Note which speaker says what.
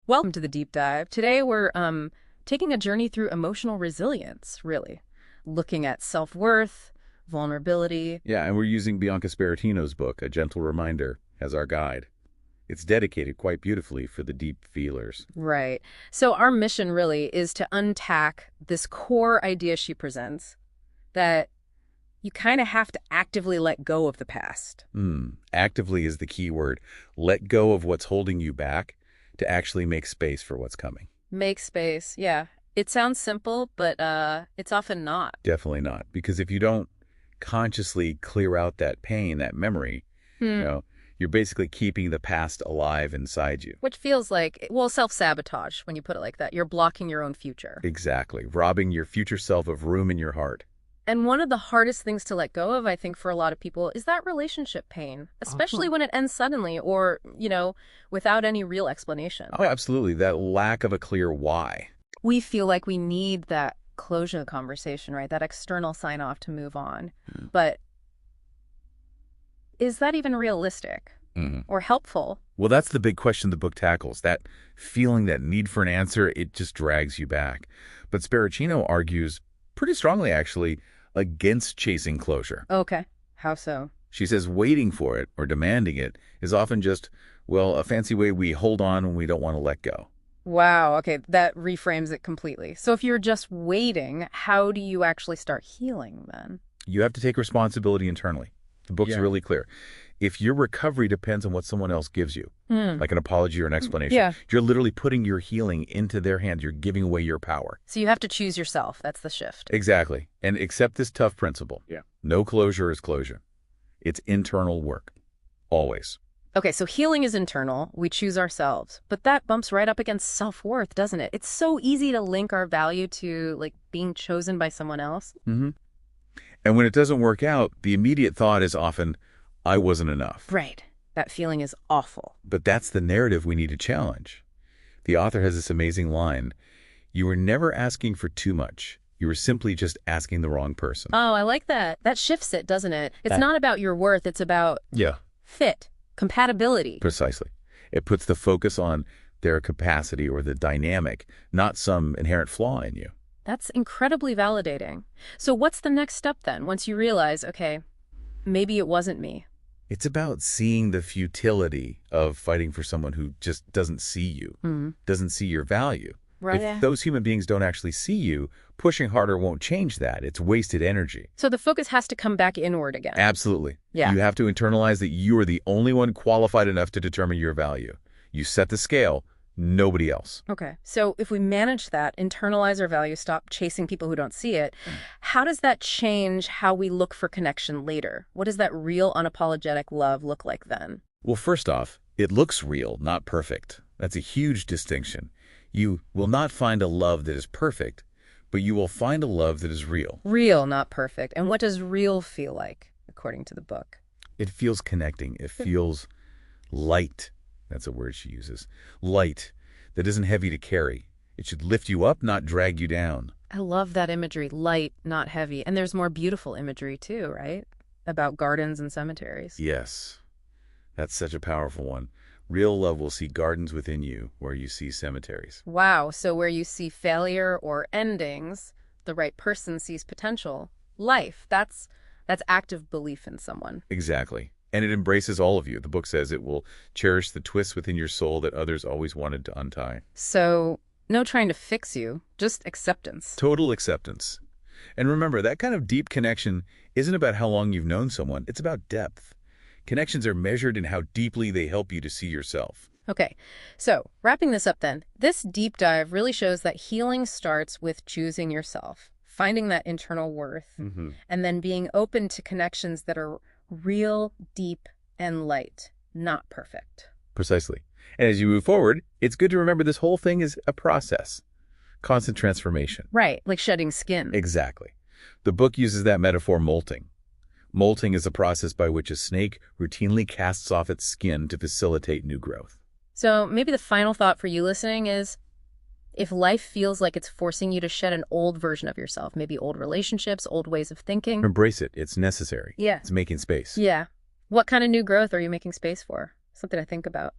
Speaker 1: Welcome to the deep dive. Today we're taking a journey through emotional resilience, really. Looking at self-worth, vulnerability.
Speaker 2: Yeah, and we're using Bianca Sparacino's book, A Gentle Reminder, as our guide. It's dedicated quite beautifully for the deep feelers.
Speaker 1: Right. So our mission really is to untack this core idea she presents that you kind of have to actively let go of the past.
Speaker 2: Actively is the key word. Let go of what's holding you back to actually make space for what's coming.
Speaker 1: Make space. Yeah. It sounds simple, but it's often not.
Speaker 2: Definitely not. Because if you don't consciously clear out that pain, that memory, you're basically keeping the past alive inside you.
Speaker 1: Which feels like, well, self-sabotage when you put it like that. You're blocking your own future.
Speaker 2: Exactly. Robbing your future self of room in your heart.
Speaker 1: And one of the hardest things to let go of, I think, for a lot of people is that relationship pain, especially when it ends suddenly or, without any real explanation.
Speaker 2: Oh, absolutely. That lack of a clear why.
Speaker 1: We feel like we need that closure conversation, right? That external sign-off to move on. But is that even realistic or helpful?
Speaker 2: Well, that's the big question the book tackles. That feeling, that need for an answer, it just drags you back. But Sparacino argues pretty strongly, actually, against chasing closure.
Speaker 1: Okay. How so?
Speaker 2: She says waiting for it or demanding it is often just, well, a fancy way we hold on when we don't want to let go.
Speaker 1: Wow. Okay. That reframes it completely. So if you're just waiting, how do you actually start healing then?
Speaker 2: You have to take responsibility internally. The book's really clear. If your recovery depends on what someone else gives you, like an apology or an explanation, you're literally putting your healing into their hands. You're giving away your power.
Speaker 1: So you have to choose yourself. That's the shift.
Speaker 2: Exactly. And accept this tough principle. No closure is closure. It's internal work. Always.
Speaker 1: Okay, so healing is internal. We choose ourselves. But that bumps right up against self-worth, doesn't it? It's so easy to link our value to, like, being chosen by someone else.
Speaker 2: And when it doesn't work out, the immediate thought is often, I wasn't enough.
Speaker 1: Right. That feeling is awful.
Speaker 2: But that's the narrative we need to challenge. The author has this amazing line, you were never asking for too much. You were simply just asking the wrong person.
Speaker 1: Oh, I like that. That shifts it, doesn't it? It's not about your worth. It's about fit, compatibility.
Speaker 2: Precisely. It puts the focus on their capacity or the dynamic, not some inherent flaw in you.
Speaker 1: That's incredibly validating. So what's the next step then, once you realize, okay, maybe it wasn't me?
Speaker 2: It's about seeing the futility of fighting for someone who just doesn't see you, doesn't see your value.
Speaker 1: Right.
Speaker 2: If those human beings don't actually see you, pushing harder won't change that. It's wasted energy.
Speaker 1: So the focus has to come back inward again.
Speaker 2: Absolutely.
Speaker 1: Yeah.
Speaker 2: You have to internalize that you are the only one qualified enough to determine your value. You set the scale, nobody else.
Speaker 1: Okay. So if we manage that, internalize our value, stop chasing people who don't see it, how does that change how we look for connection later? What does that real, unapologetic love look like then?
Speaker 2: Well, first off, it looks real, not perfect. That's a huge distinction. You will not find a love that is perfect, but you will find a love that is real.
Speaker 1: Real, not perfect. And what does real feel like, according to the book?
Speaker 2: It feels connecting. It feels light. That's a word she uses. Light, that isn't heavy to carry. It should lift you up, not drag you down.
Speaker 1: I love that imagery, light, not heavy. And there's more beautiful imagery too, right? About gardens and cemeteries.
Speaker 2: Yes, that's such a powerful one. Real love will see gardens within you where you see cemeteries.
Speaker 1: Wow, so where you see failure or endings, the right person sees potential. Life, that's active belief in someone.
Speaker 2: Exactly. And it embraces all of you. The book says it will cherish the twists within your soul that others always wanted to untie.
Speaker 1: So, no trying to fix you, just acceptance.
Speaker 2: Total acceptance. And remember, that kind of deep connection isn't about how long you've known someone. It's about depth. Connections are measured in how deeply they help you to see yourself.
Speaker 1: Okay, so wrapping this up then, this deep dive really shows that healing starts with choosing yourself, finding that internal worth, and then being open to connections that are real, deep, and light, not perfect.
Speaker 2: Precisely. And as you move forward, it's good to remember this whole thing is a process. Constant transformation.
Speaker 1: Right, like shedding skin.
Speaker 2: Exactly. The book uses that metaphor molting. Molting is a process by which a snake routinely casts off its skin to facilitate new growth.
Speaker 1: So maybe the final thought for you listening is, if life feels like it's forcing you to shed an old version of yourself, maybe old relationships, old ways of thinking.
Speaker 2: Embrace it. It's necessary.
Speaker 1: Yeah.
Speaker 2: It's making space.
Speaker 1: Yeah. What kind of new growth are you making space for? Something to think about.